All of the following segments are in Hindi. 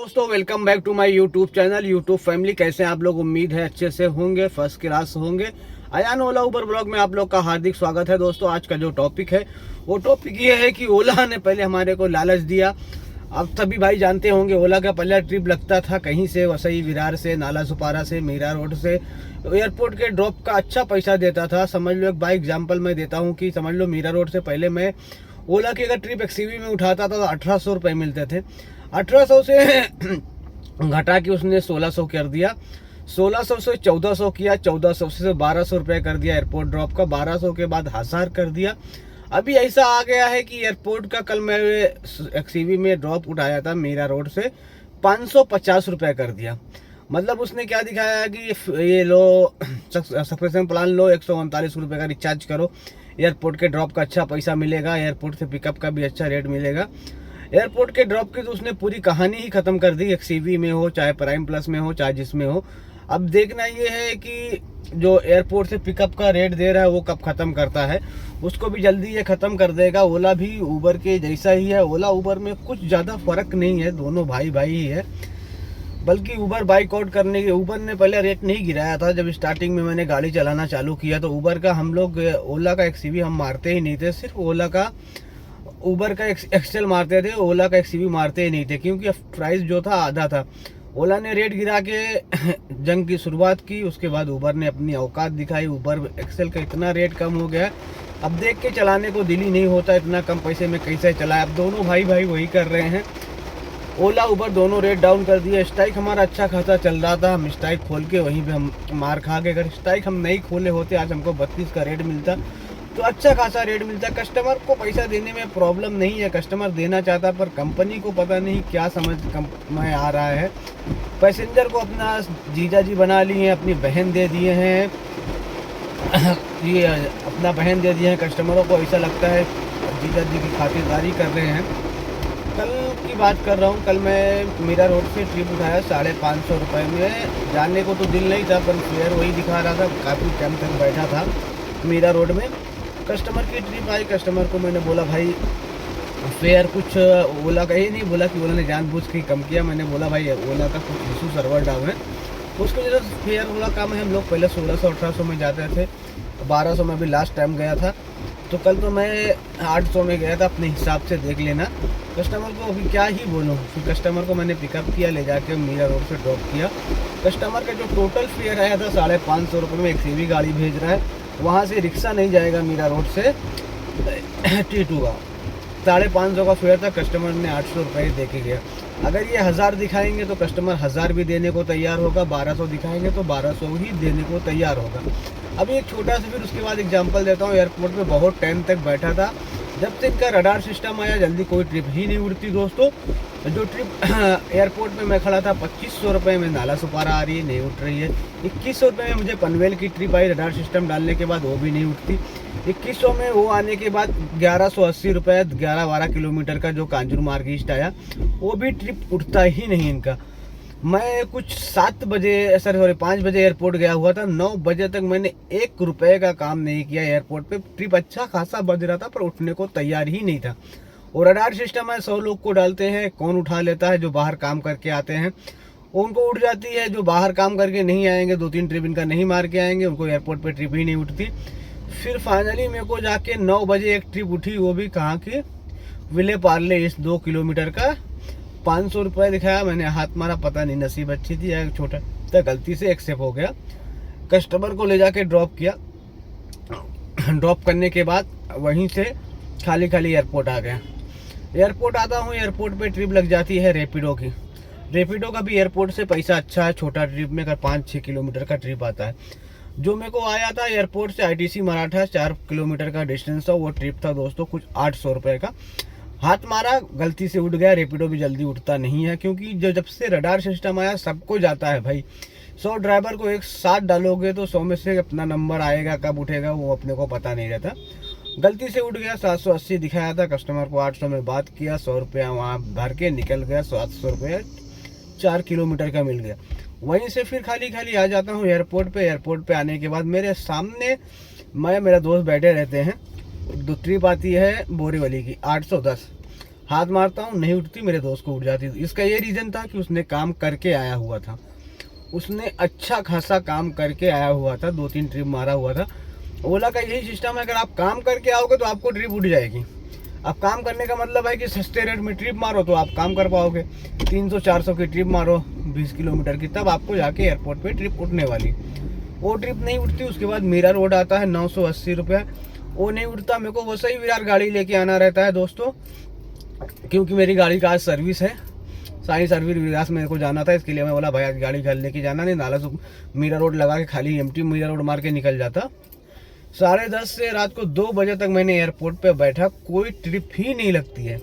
दोस्तों welcome back to my YouTube channel YouTube family. कैसे हैं आप लोग? उम्मीद है अच्छे से होंगे, फर्स्ट क्लास होंगे। अयान ओला उबर ब्लॉग में आप लोग का हार्दिक स्वागत है। दोस्तों आज का जो टॉपिक है वो टॉपिक ये है कि ओला ने पहले हमारे को लालच दिया। अब सभी भाई जानते होंगे ओला का पहला ट्रिप लगता था कहीं से, वसई विरार से, नाला सुपारा से, मीरा रोड से एयरपोर्ट के ड्रॉप का अच्छा पैसा देता था। समझ लो एक बाई एग्जाम्पल मैं देता हूँ कि समझ लो मीरा रोड से पहले मैं ओला की अगर ट्रिप एक्सयूवी में उठाता था तो 1800 रुपये मिलते थे। 1800 से घटा के उसने 1600 कर दिया, 1600 से 1400 किया, 1400 से 1200 रुपये कर दिया एयरपोर्ट ड्रॉप का, 1200 के बाद 1000 कर दिया। अभी ऐसा आ गया है कि एयरपोर्ट का कल मैं एक्सयूवी में ड्रॉप उठाया था मीरा रोड से 550 रुपये कर दिया। मतलब उसने क्या दिखाया कि ये लो सब्सक्रिप्शन प्लान लो, 139 रुपये का रिचार्ज करो, एयरपोर्ट के ड्रॉप का अच्छा पैसा मिलेगा, एयरपोर्ट से पिकअप का भी अच्छा रेट मिलेगा। एयरपोर्ट के ड्रॉप की तो उसने पूरी कहानी ही खत्म कर दी, एक्सयूवी में हो चाहे प्राइम प्लस में हो चाहे जिसमें हो। अब देखना ये है कि जो एयरपोर्ट से पिकअप का रेट दे रहा है वो कब ख़त्म करता है, उसको भी जल्दी ये ख़त्म कर देगा। ओला भी उबर के जैसा ही है, ओला उबर में कुछ ज़्यादा फ़र्क नहीं है, दोनों भाई भाई ही है। बल्कि उबर बाइकआउट करने के, उबर ने पहले रेट नहीं गिराया था। जब स्टार्टिंग में मैंने गाड़ी चलाना चालू किया तो उबर का हम लोग ओला का एक्सयूवी हम मारते ही नहीं थे, सिर्फ ओला का उबर का एक्सेल मारते थे, ओला का एक्सयूवी मारते ही नहीं थे, क्योंकि प्राइस जो था आधा था। ओला ने रेट गिरा के जंग की शुरुआत की, उसके बाद उबर ने अपनी औकात दिखाई। उबर एक्सेल का इतना रेट कम हो गया, अब देख के चलाने को दिल ही नहीं होता इतना कम पैसे में कैसे चलाए। अब दोनों भाई भाई वही कर रहे हैं, ओला उबर दोनों रेट डाउन कर दिए। स्ट्राइक हमारा अच्छा खासा चल रहा था, हम स्ट्राइक खोल के वहीं पे हम मार खा गए। अगर स्ट्राइक हम नहीं खोले होते आज हमको 32 का रेट मिलता तो अच्छा खासा रेट मिलता। कस्टमर को पैसा देने में प्रॉब्लम नहीं है, कस्टमर देना चाहता, पर कंपनी को पता नहीं क्या समझ में आ रहा है। पैसेंजर को अपना जीजा जी बना लिए हैं, अपनी बहन दे दिए हैं, ये अपना बहन दे दिए हैं। कस्टमरों को ऐसा लगता है जीजा जी की खातिरदारी कर रहे हैं। कल की बात कर रहा हूँ, कल मैं मीरा रोड से ट्रिप उठाया 550 रुपये में। जाने को तो दिल नहीं था पर फेयर वही दिखा रहा था, काफ़ी टाइम तक बैठा था मीरा रोड में। कस्टमर की ट्रिप आई, कस्टमर को मैंने बोला भाई फेयर कुछ, ओला का ये नहीं बोला कि ओला ने जानबूझ के कम किया, मैंने बोला भाई ओला का कुछ इशू सर्वर डाउन है, उसको जो फेयर ओला कम है। हम लोग पहले 1600-1800 में जाते थे, 1200 में भी लास्ट टाइम गया था, तो कल तो मैं 800 में गया था। अपने हिसाब से देख लेना। कस्टमर को अभी क्या ही बोलूँ, फिर कस्टमर को मैंने पिकअप किया, ले जाके मीरा रोड से ड्रॉप किया। कस्टमर का जो टोटल फेयर आया था 550 रुपये में, एक्सयूवी गाड़ी भेज रहा है, वहाँ से रिक्शा नहीं जाएगा मीरा रोड से T2 का 550 का फेयर था, कस्टमर ने 800 रुपये दे के गया। अगर ये 1000 दिखाएंगे तो कस्टमर 1000 भी देने को तैयार होगा, 1200 दिखाएंगे तो 1200 ही देने को तैयार होगा। अभी एक छोटा सा फिर उसके बाद एग्जांपल देता हूँ। एयरपोर्ट में बहुत टाइम तक बैठा था, जब से इनका रडार सिस्टम आया जल्दी कोई ट्रिप ही नहीं उड़ती दोस्तों। जो ट्रिप एयरपोर्ट में मैं खड़ा था 2500 रुपये में नाला सुपारा आ रही है, नहीं उठ रही है। 2100 रुपये में मुझे पनवेल की ट्रिप आई, रडार सिस्टम डालने के बाद वो भी नहीं उठती। 2100 में वो आने के बाद 1180 रुपये 11-12 किलोमीटर का जो कांजूर मार्ग ईस्ट आया, वो भी ट्रिप उठता ही नहीं इनका। मैं कुछ 5 बजे एयरपोर्ट गया हुआ था, 9 बजे तक मैंने 1 रुपये का काम नहीं किया एयरपोर्ट पे। ट्रिप अच्छा खासा बज रहा था पर उठने को तैयार ही नहीं था। और रडार सिस्टम है, 100 लोग को डालते हैं, कौन उठा लेता है? जो बाहर काम करके आते हैं उनको उठ जाती है, जो बाहर काम करके नहीं आएंगे, 2-3 ट्रिप इनका नहीं मार के आएंगे, उनको एयरपोर्ट पे ट्रिप ही नहीं उठती। फिर फाइनली मेरे को जाके 9 बजे एक ट्रिप उठी, वो भी कहाँ की, विले पार्ले इस 2 किलोमीटर का 500 रुपये दिखाया। मैंने हाथ मारा, पता नहीं नसीब अच्छी थी या छोटा तो गलती से एक्सेप्ट हो गया। कस्टमर को ले जाके ड्रॉप किया, ड्रॉप करने के बाद वहीं से खाली खाली एयरपोर्ट आ गया। एयरपोर्ट आता हूँ, एयरपोर्ट पे ट्रिप लग जाती है रैपिडो की। रैपिडो का भी एयरपोर्ट से पैसा अच्छा है, छोटा ट्रिप में अगर 5-6 किलोमीटर का ट्रिप आता है। जो मेरे को आया था एयरपोर्ट से ITC मराठा 4 किलोमीटर का डिस्टेंस था, वो ट्रिप था दोस्तों कुछ 800 रुपये का। हाथ मारा, गलती से उठ गया। रैपिडो भी जल्दी उठता नहीं है, क्योंकि जब से रडार सिस्टम आया सबको जाता है भाई। 100 ड्राइवर को एक साथ डालोगे तो 100 में से अपना नंबर आएगा, कब उठेगा वो अपने को पता नहीं रहता। गलती से उठ गया, 780 दिखाया था, कस्टमर को 800 में बात किया, 100 रुपया वहाँ भर के निकल गया, 700 रुपया 4 किलोमीटर का मिल गया। वहीं से फिर खाली खाली आ जाता हूँ एयरपोर्ट पे। एयरपोर्ट पे आने के बाद मेरे सामने मेरा दोस्त बैठे रहते हैं, 2 ट्रिप आती है बोरीवली की 810, हाथ मारता हूँ नहीं उठती, मेरे दोस्त को उठ जाती। इसका ये रीज़न था कि उसने काम करके आया हुआ था, उसने अच्छा खासा काम करके आया हुआ था, 2-3 ट्रिप मारा हुआ था। ओला का यही सिस्टम है, अगर आप काम करके आओगे तो आपको ट्रिप उठ जाएगी। अब काम करने का मतलब है कि सस्ते रेट में ट्रिप मारो तो आप काम कर पाओगे। 300-400 की ट्रिप मारो 20 किलोमीटर की, तब आपको जाके एयरपोर्ट पे ट्रिप उठने वाली। वो ट्रिप नहीं उठती। उसके बाद मीरा रोड आता है 980 रुपये, वो नहीं उठता। मेरे को वैसे ही विरार गाड़ी लेके आना रहता है दोस्तों, क्योंकि मेरी गाड़ी का आज सर्विस है, सारी सर्विस विरास मेरे को जाना था। इसके लिए मैं बोला भाई आज गाड़ी घर लेके जाना, नहीं नाला मीरा रोड लगा के खाली एमटी मीरा रोड मार के निकल जाता। 10:30 से रात को 2 बजे तक मैंने एयरपोर्ट पे बैठा, कोई ट्रिप ही नहीं लगती है।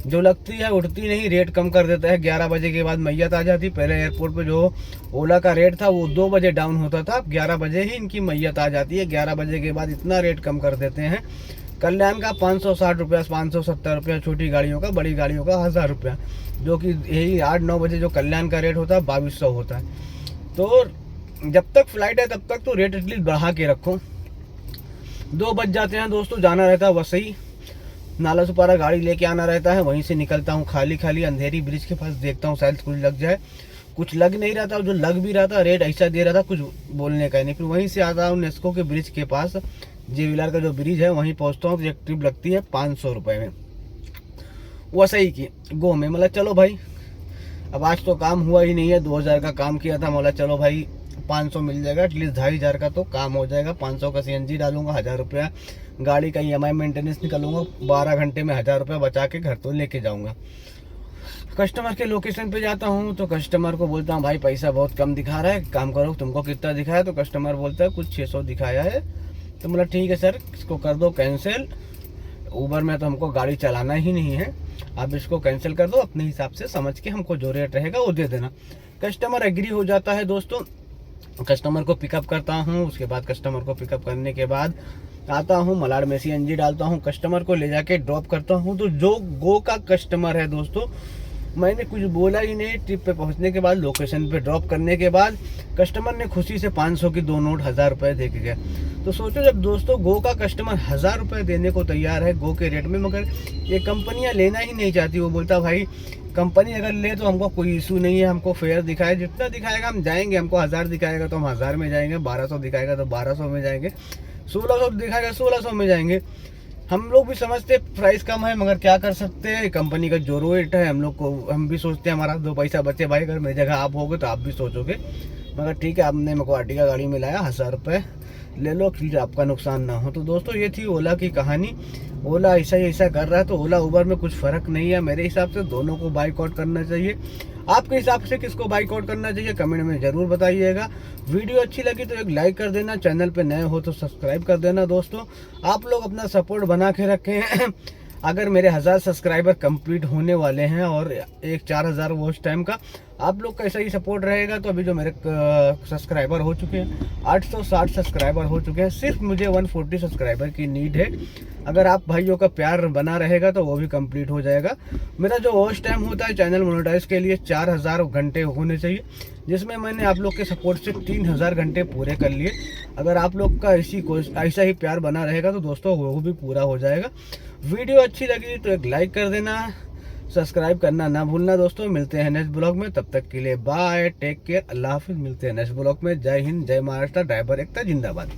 जो लगती है उठती नहीं, रेट कम कर देता है। 11 बजे के बाद मैयत आ जाती। पहले एयरपोर्ट पे जो ओला का रेट था वो 2 बजे डाउन होता था, अब 11 बजे ही इनकी मैयत आ जाती है। 11 बजे के बाद इतना रेट कम कर देते हैं। कल्याण का 560 रुपया, 570 रुपया छोटी गाड़ियों का, बड़ी गाड़ियों का 1000 रुपया, जो कि यही 8-9 बजे जो कल्याण का रेट होता है 2200 होता है। तो जब तक फ्लाइट है तब तक तो रेट एटलीस्ट बढ़ा के रखो। 2 बज जाते हैं दोस्तों, जाना रहता है वसई, नाला सुपारा गाड़ी लेके आना रहता है। वहीं से निकलता हूँ खाली खाली, अंधेरी ब्रिज के पास देखता हूँ शायद कुछ लग जाए, कुछ लग नहीं रहा था। जो लग भी रहा था रेट ऐसा दे रहा था कुछ बोलने का नहीं। फिर वहीं से आता हूँ नेस्को के ब्रिज के पास, जेविलार का जो ब्रिज है वहीं पहुँचता हूँ। तो एक ट्रिप लगती है 500 रुपये में, वसई की गो में। मतलब चलो भाई अब आज तो काम हुआ ही नहीं है, 2000 का काम किया था। बोला चलो भाई 500 मिल जाएगा, एटलीस्ट 2500 का तो काम हो जाएगा। 500 का सीएनजी डालूंगा, 1000 रुपया गाड़ी का ईएमआई मेंटेनेंस निकालूंगा, 12 घंटे में 1000 रुपया बचा के घर तो लेके जाऊंगा। कस्टमर के लोकेशन पे जाता हूँ तो कस्टमर को बोलता हूँ भाई पैसा बहुत कम दिखा रहा है, काम करो तुमको कितना दिखाया। तो कस्टमर बोलता है कुछ 600 दिखाया है। तो बोला ठीक है सर, इसको कर दो कैंसिल, ऊबर में तो हमको गाड़ी चलाना ही नहीं है, आप इसको कैंसिल कर दो, अपने हिसाब से समझ के हमको जो रेट रहेगा वो दे देना। कस्टमर एग्री हो जाता है दोस्तों। कस्टमर को पिकअप करता हूँ, उसके बाद कस्टमर को पिकअप करने के बाद आता हूँ मलाड में सीएनजी डालता हूँ, कस्टमर को ले जाके ड्रॉप करता हूँ। तो जो गो का कस्टमर है दोस्तों, मैंने कुछ बोला ही नहीं। ट्रिप पे पहुँचने के बाद लोकेशन पे ड्रॉप करने के बाद कस्टमर ने खुशी से 500 की 2 नोट 1000 रुपये दे के गया। तो सोचो जब दोस्तों गो का कस्टमर 1000 रुपये देने को तैयार है गो के रेट में, मगर ये कंपनियाँ लेना ही नहीं चाहती। वो बोलता भाई कंपनी अगर ले तो हमको कोई इशू नहीं है, हमको फेयर दिखाए, जितना दिखाएगा हम जाएंगे। हमको 1000 दिखाएगा तो हम 1000 में जाएंगे, 1200 दिखाएगा तो 1200 में जाएंगे, 1600 दिखाएगा 1600 में जाएंगे। हम लोग भी समझते प्राइस कम है, मगर क्या कर सकते हैं, कंपनी का जो रेट है हम लोग को, हम भी सोचते हैं हमारा 2 पैसा बचे। भाई अगर मेरी जगह आप होगे तो आप भी सोचोगे, मगर ठीक है आपने मेरे को आर्टिका गाड़ी में लाया, 1000 रुपये ले लो, फिर आपका नुकसान ना हो। तो दोस्तों ये थी ओला की कहानी। ओला ऐसा ही ऐसा कर रहा है, तो ओला उबर में कुछ फ़र्क नहीं है। मेरे हिसाब से दोनों को बाइकआउट करना चाहिए। आपके हिसाब से किसको बाइकआउट करना चाहिए कमेंट में ज़रूर बताइएगा। वीडियो अच्छी लगी तो एक लाइक कर देना, चैनल पे नए हो तो सब्सक्राइब कर देना। दोस्तों आप लोग अपना सपोर्ट बना के रखें। अगर मेरे 1000 सब्सक्राइबर कंप्लीट होने वाले हैं और एक 4000 वॉच टाइम का आप लोग का ऐसा ही सपोर्ट रहेगा, तो अभी जो मेरे सब्सक्राइबर हो चुके हैं 860 सब्सक्राइबर हो चुके हैं, सिर्फ मुझे 140 सब्सक्राइबर की नीड है। अगर आप भाइयों का प्यार बना रहेगा तो वो भी कंप्लीट हो जाएगा। मेरा जो वॉच टाइम होता है चैनल मोनेटाइज के लिए 4000 घंटे होने चाहिए, जिसमें मैंने आप लोग के सपोर्ट से 3000 घंटे पूरे कर लिए। अगर आप लोग का ऐसा ही प्यार बना रहेगा तो दोस्तों वो भी पूरा हो जाएगा। वीडियो अच्छी लगी तो एक लाइक कर देना, सब्सक्राइब करना ना भूलना। दोस्तों मिलते हैं नेक्स्ट ब्लॉग में, तब तक के लिए बाय, टेक केयर, अल्लाह हाफिज़। मिलते हैं नेक्स्ट ब्लॉग में। जय हिंद, जय महाराष्ट्र, ड्राइवर एकता जिंदाबाद।